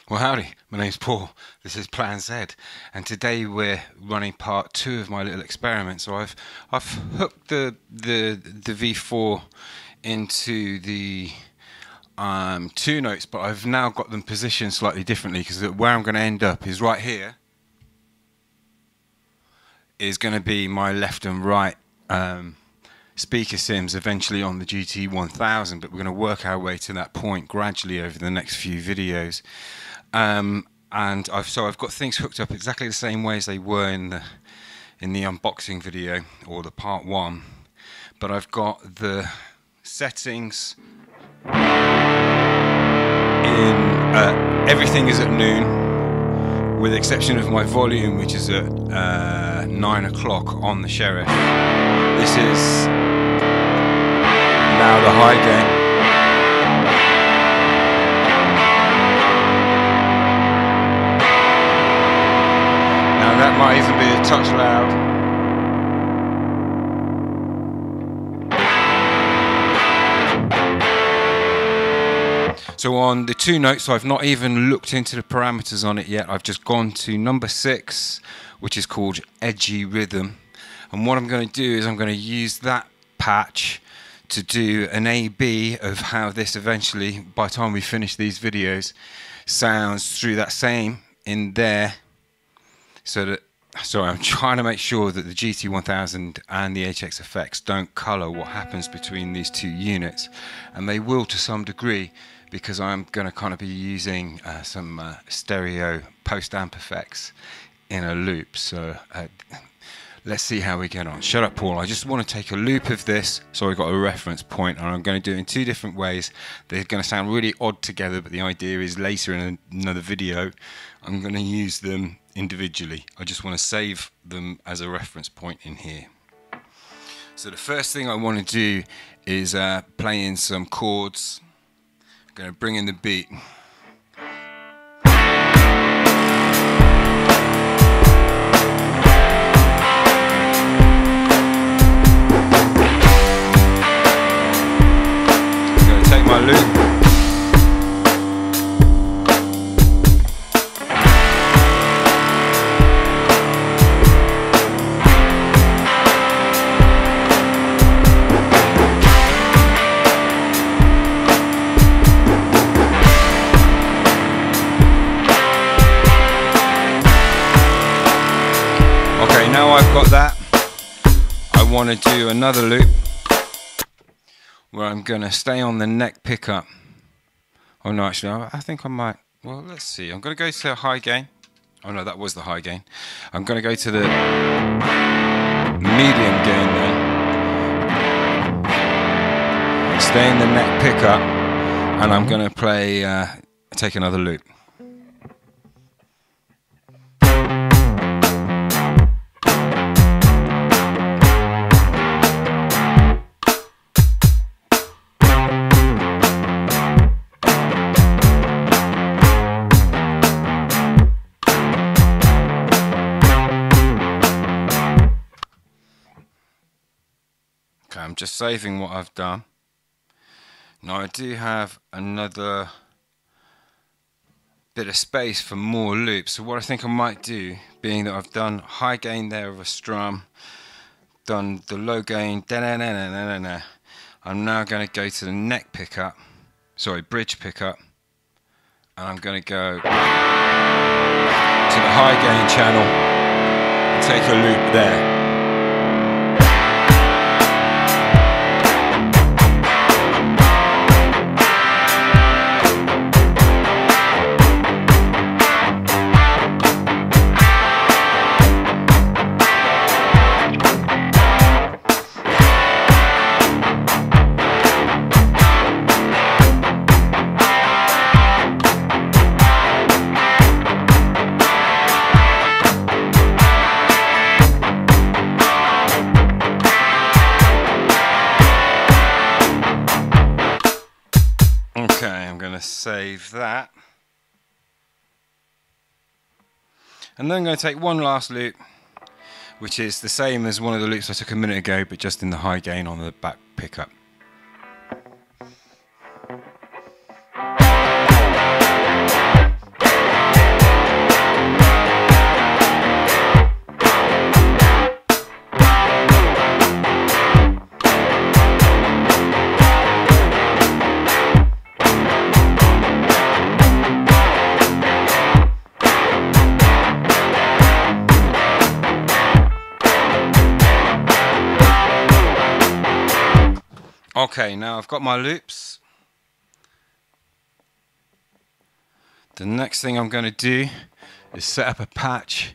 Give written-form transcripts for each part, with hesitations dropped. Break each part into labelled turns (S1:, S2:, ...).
S1: Well, howdy, my name's Paul, this is Plan Z, and today we're running part 2 of my little experiment. So I've hooked the V4 into the 2 notes, but I've now got them positioned slightly differently, because where I'm going to end up is right here is going to be my left and right speaker sims eventually on the GT1000, but we're going to work our way to that point gradually over the next few videos. And I've got things hooked up exactly the same way as they were in the unboxing video, or the part 1, but I've got the settings in everything is at noon, with the exception of my volume, which is at 9 o'clock on the Sheriff. This is now the high gain. Now that might even be a touch loud. So on the 2 notes, I've not even looked into the parameters on it yet. I've just gone to number 6, which is called Edgy Rhythm. And what I'm going to do is I'm going to use that patch to do an A/B of how this eventually, by the time we finish these videos, sounds through that same in there. So I'm trying to make sure that the GT1000 and the HX effects don't colour what happens between these 2 units, and they will to some degree, because I'm going to kind of be using some stereo post-amp effects in a loop. So let's see how we get on. Shut up, Paul. I just want to take a loop of this so I've got a reference point, and I'm going to do it in 2 different ways. They're going to sound really odd together, but the idea is later in another video I'm going to use them individually. I just want to save them as a reference point in here. So the first thing I want to do is play in some chords. I'm going to bring in the beat. I'm going to take my loop. Now I've got that, I want to do another loop where I'm going to stay on the neck pickup. Oh no, actually I think I might, well, let's see, I'm going to go to high gain. Oh no, that was the high gain. I'm going to go to the medium gain then, stay in the neck pickup, and I'm going to play, take another loop. I'm just saving what I've done. Now I do have another bit of space for more loops, so what I think I might do, being that I've done high gain there of a strum, done the low gain, da-na-na-na-na-na, I'm now going to go to the neck pickup, sorry, bridge pickup, and I'm going to go to the high gain channel and take a loop there. Okay, I'm going to save that. And then I'm going to take one last loop, which is the same as one of the loops I took a minute ago, but just in the high gain on the back pickup. Okay, now I've got my loops. The next thing I'm going to do is set up a patch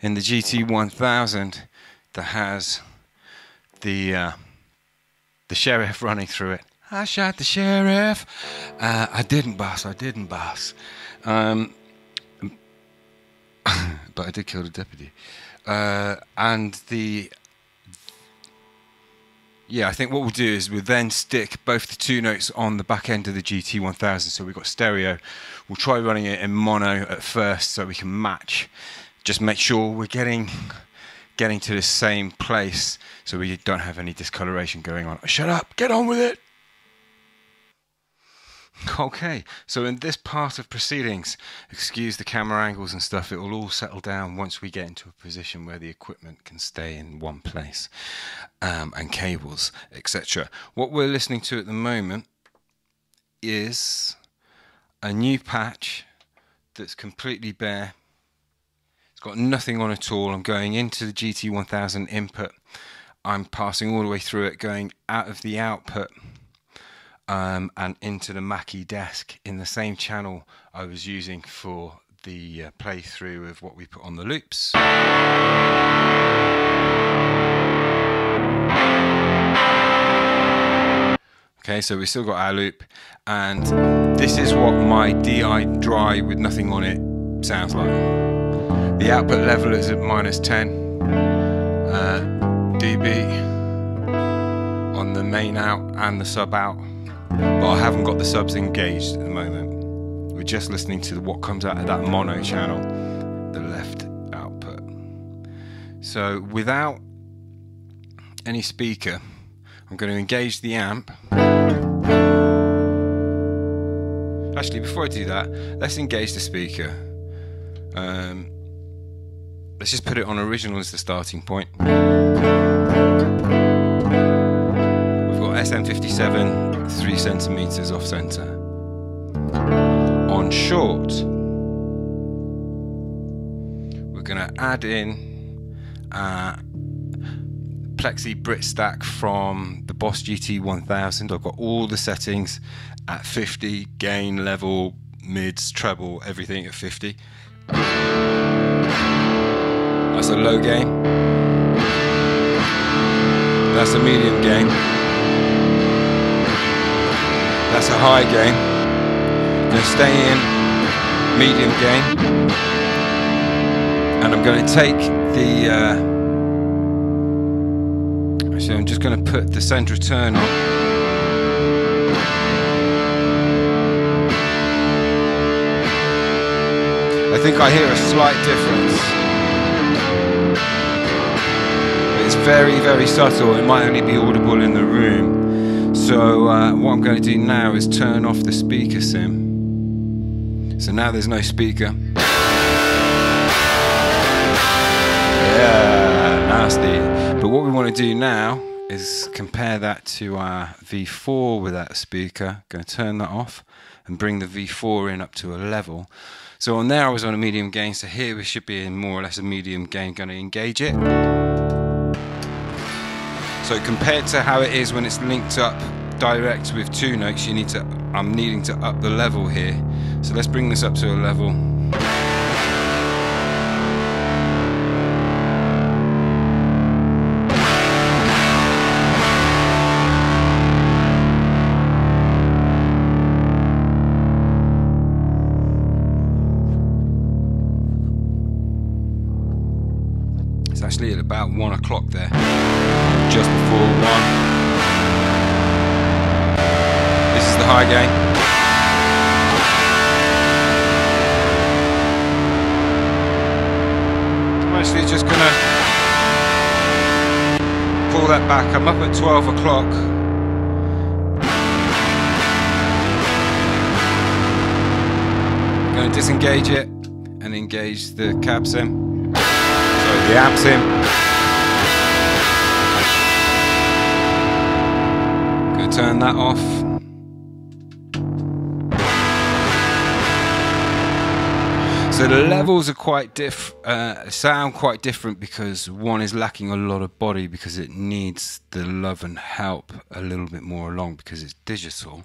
S1: in the GT1000 that has the sheriff running through it. I shot the sheriff. I didn't, boss. I didn't, boss. But I did kill the deputy. And yeah, I think what we'll do is we'll then stick both the two notes on the back end of the GT1000. So we've got stereo. We'll try running it in mono at first so we can match. Just make sure we're getting to the same place so we don't have any discoloration going on. Shut up, get on with it. Okay, so in this part of proceedings, excuse the camera angles and stuff, it will all settle down once we get into a position where the equipment can stay in one place, and cables, etc. What we're listening to at the moment is a new patch that's completely bare. It's got nothing on at all. I'm going into the GT1000 input. I'm passing all the way through it, going out of the output and into the Mackie desk in the same channel I was using for the playthrough of what we put on the loops. Okay, so we still got our loop, and this is what my DI dry with nothing on it sounds like. The output level is at -10 dB on the main out and the sub out, but I haven't got the subs engaged at the moment. We're just listening to what comes out of that mono channel, the left output. So without any speaker, I'm going to engage the amp. Actually, before I do that, let's engage the speaker. Let's just put it on original as the starting point. We've got SM57, 3 centimeters off center. On short, we're going to add in Plexi Brit stack from the Boss GT1000. I've got all the settings at 50, gain, level, mids, treble, everything at 50. That's a low gain. That's a medium gain. That's a high gain. I'm going to stay in medium gain, and I'm going to take the so I'm just going to put the send return on. I think I hear a slight difference. It's very, very subtle. It might only be audible in the room. So what I'm going to do now is turn off the speaker sim. So now there's no speaker. Yeah, nasty. But what we want to do now is compare that to our V4 without a speaker. Going to turn that off and bring the V4 in up to a level. So on there I was on a medium gain, so here we should be in more or less a medium gain. Going to engage it. So compared to how it is when it's linked up direct with two notes, I'm needing to up the level here. So let's bring this up to a level. Actually at about 1 o'clock there, just before 1. This is the high gain. I'm actually just gonna pull that back. I'm up at 12 o'clock. I'm gonna disengage it and engage the cab sim. The amp sim. Going to turn that off. So So the levels are quite sound quite different because one is lacking a lot of body because it needs the love and help a little bit more along because it's digital.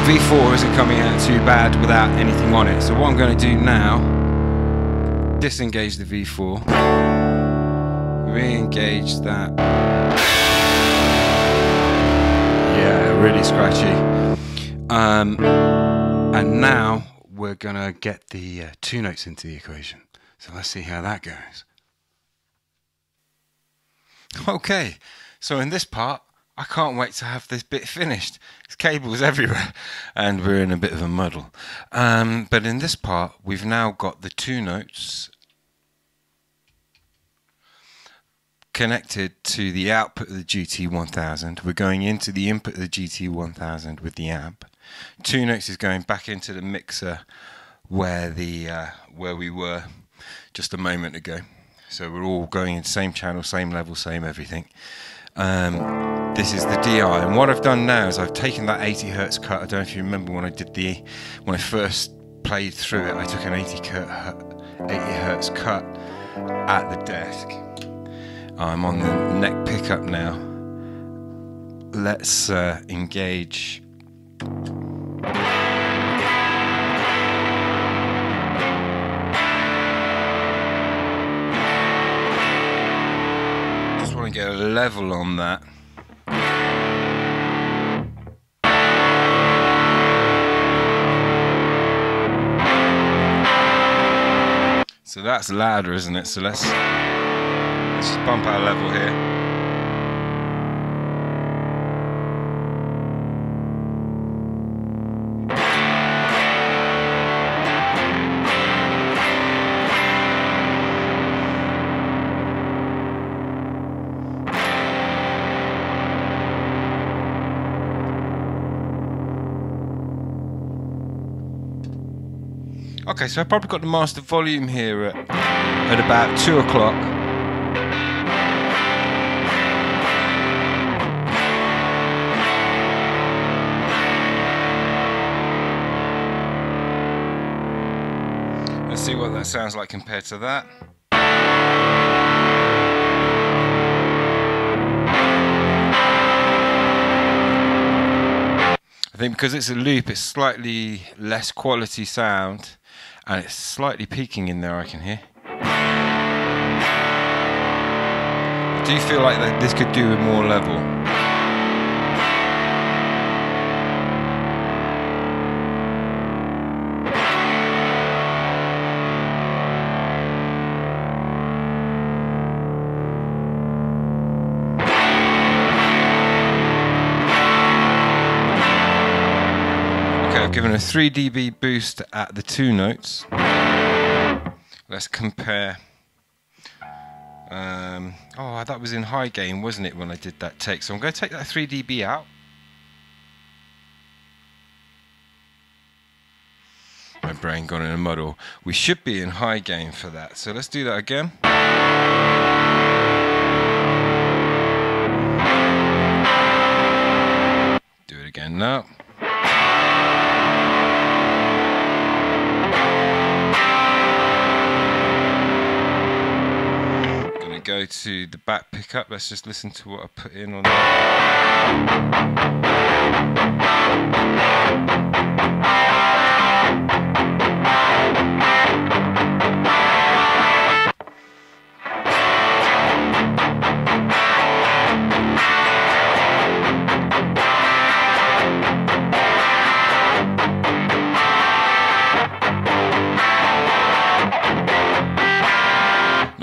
S1: V4 isn't coming out too bad without anything on it. So what I'm going to do now, disengage the V4, re-engage that. Yeah, really scratchy. And now we're gonna get the two notes into the equation. So let's see how that goes. Okay, so in this part, I can't wait to have this bit finished. There's cables everywhere and we're in a bit of a muddle. But in this part, we've now got the two notes connected to the output of the GT1000. We're going into the input of the GT1000 with the amp. Two notes is going back into the mixer where we were just a moment ago. So we're all going in the same channel, same level, same everything. This is the DI, and what I've done now is I've taken that 80 Hertz cut. I don't know if you remember when I first played through it, I took an 80 Hertz cut at the desk. I'm on the neck pickup now. Let's engage. Just want to get a level on that. So that's louder, isn't it? So let's just bump our level here. Okay, so I've probably got the master volume here at about 2 o'clock. Let's see what that sounds like compared to that. I think because it's a loop, it's slightly less quality sound. And it's slightly peaking in there, I can hear. I do feel like that this could do with more level. I've given a 3 dB boost at the two notes. Let's compare. Oh, that was in high gain, wasn't it, when I did that take? So I'm going to take that 3 dB out. My brain got in a muddle. We should be in high gain for that. So let's do that again. Do it again now. Go to the back pickup. Let's just listen to what I put in on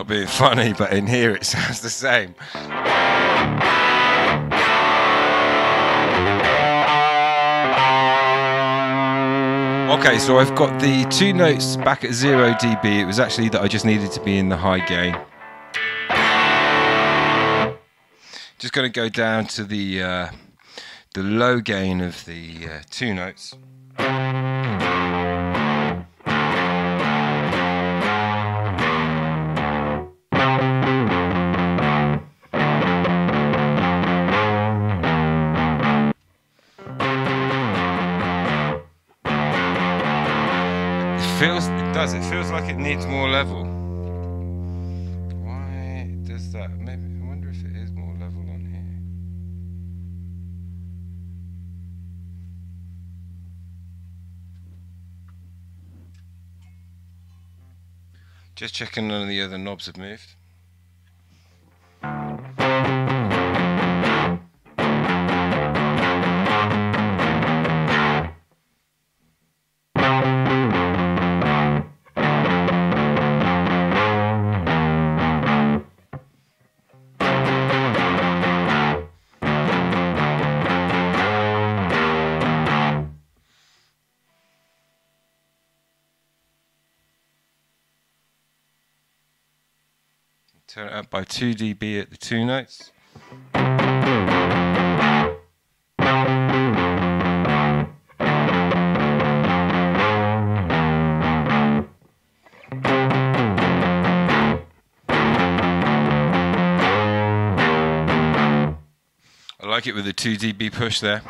S1: being funny, but in here it sounds the same. Okay, so I've got the two notes back at 0 dB. It was actually that I just needed to be in the high gain. Just going to go down to the low gain of the two notes. It feels like it needs more level. Why does that? Maybe, I wonder if it is more level on here. Just checking none of the other knobs have moved. Turn it up by 2 dB at the 2 notes. I like it with the 2 dB push there.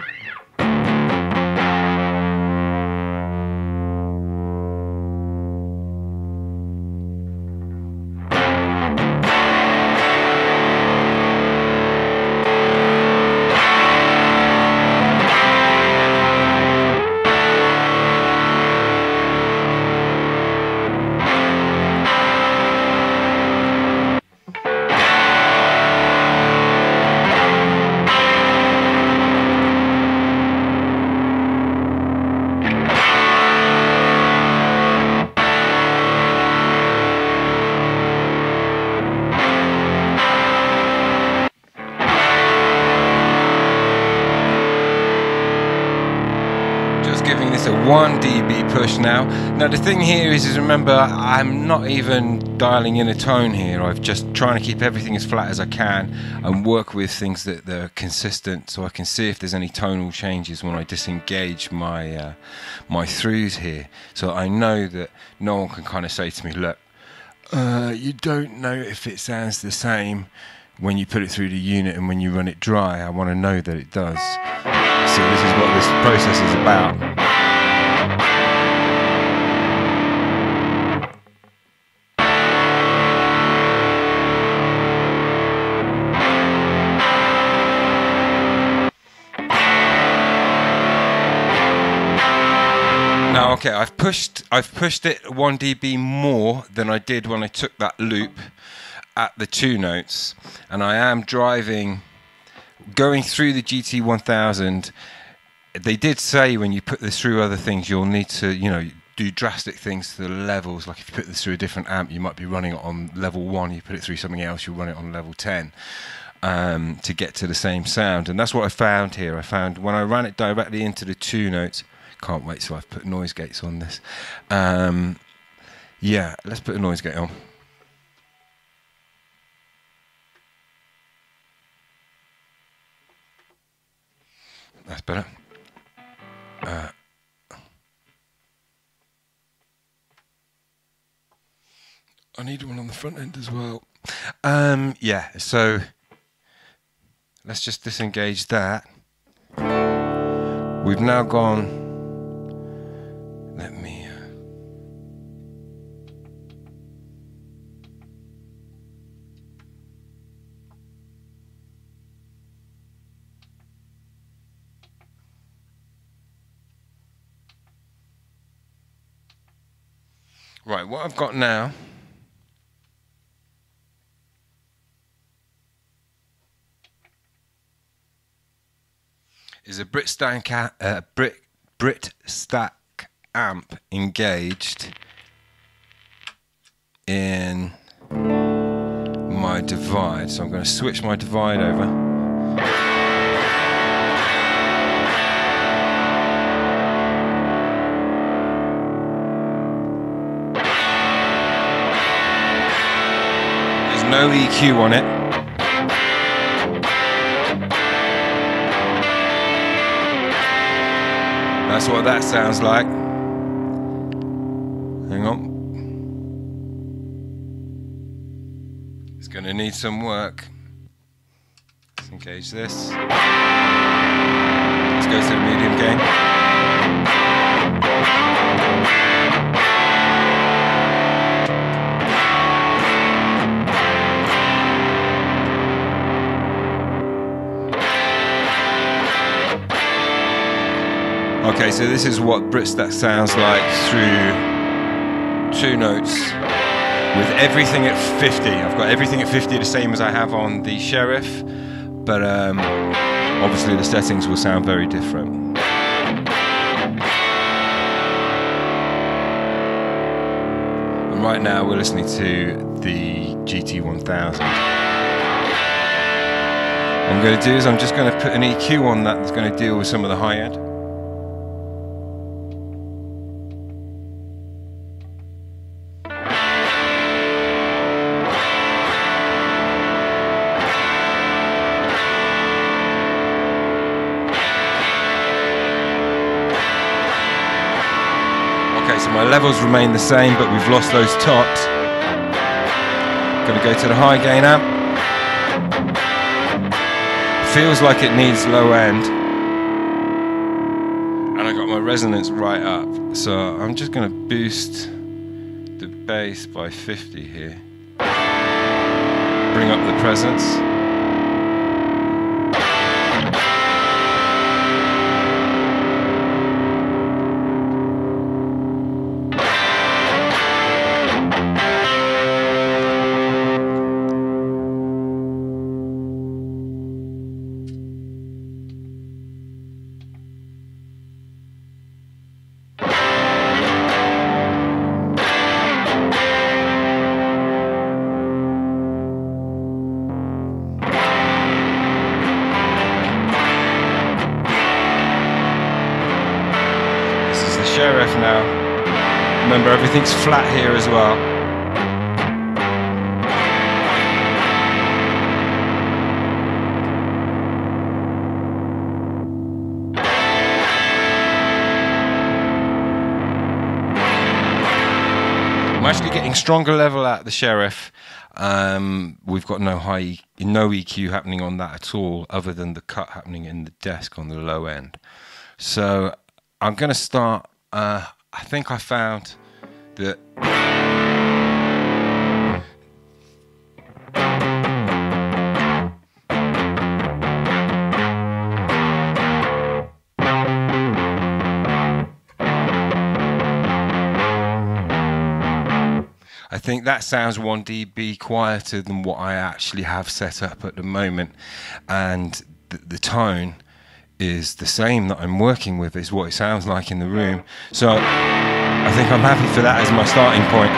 S1: Giving this a 1 dB push now. Now the thing here is remember, I'm not even dialing in a tone here. I'm just trying to keep everything as flat as I can and work with things that are consistent, so I can see if there's any tonal changes when I disengage my my throughs here. So I know that no one can kind of say to me, look, you don't know if it sounds the same when you put it through the unit and when you run it dry. I want to know that it does. So this is what this process is about. Now, okay, I've pushed it 1 dB more than I did when I took that loop at the 2 notes, and I am going through the GT1000. They did say when you put this through other things, you'll need to, you know, do drastic things to the levels. Like if you put this through a different amp, you might be running it on level 1. You put it through something else, you'll run it on level 10 to get to the same sound. And that's what I found here. I found when I ran it directly into the 2 notes. Can't wait till I've put noise gates on this. Yeah, let's put a noise gate on. That's better. I need one on the front end as well. Yeah, so let's just disengage that. We've now gone. Let me. Right, what I've got now is a Brit Stack amp engaged in my divide. So I'm going to switch my divide over. There's no EQ on it. That's what that sounds like. Hang on. It's going to need some work. Let's engage this. Let's go to the medium gain. Okay, so this is what Britstack sounds like through 2 notes with everything at 50. I've got everything at 50, the same as I have on the Sheriff, but obviously the settings will sound very different. And right now we're listening to the GT1000. What I'm going to do is I'm just going to put an EQ on that that's going to deal with some of the high end. Okay, so my levels remain the same, but we've lost those tops. Going to go to the high gain amp. Feels like it needs low end, and I got my resonance right up, so I'm just going to boost the bass by 50 here, bring up the presence. Sheriff now. Remember, everything's flat here as well. I'm actually getting stronger level at the Sheriff. We've got no EQ happening on that at all, other than the cut happening in the desk on the low end. So I'm going to start. I think I found that sounds 1 dB quieter than what I actually have set up at the moment, and the tone is the same that I'm working with, is what it sounds like in the room. So I think I'm happy for that as my starting point.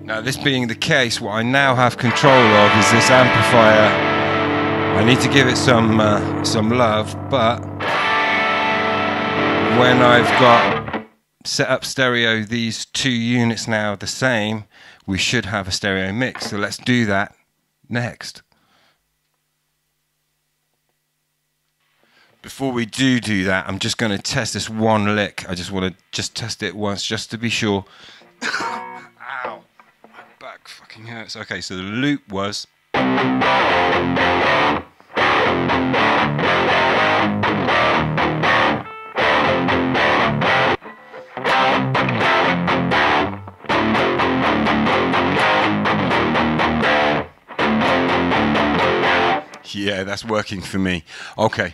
S1: Now, this being the case, what I now have control of is this amplifier. I need to give it some love, but when I've got set up stereo, these 2 units now the same, we should have a stereo mix. So let's do that next. Before we do that, I'm just going to test this one lick. I just want to test it once just to be sure. Ow, my back fucking hurts. Okay, so the loop was yeah, that's working for me. Okay.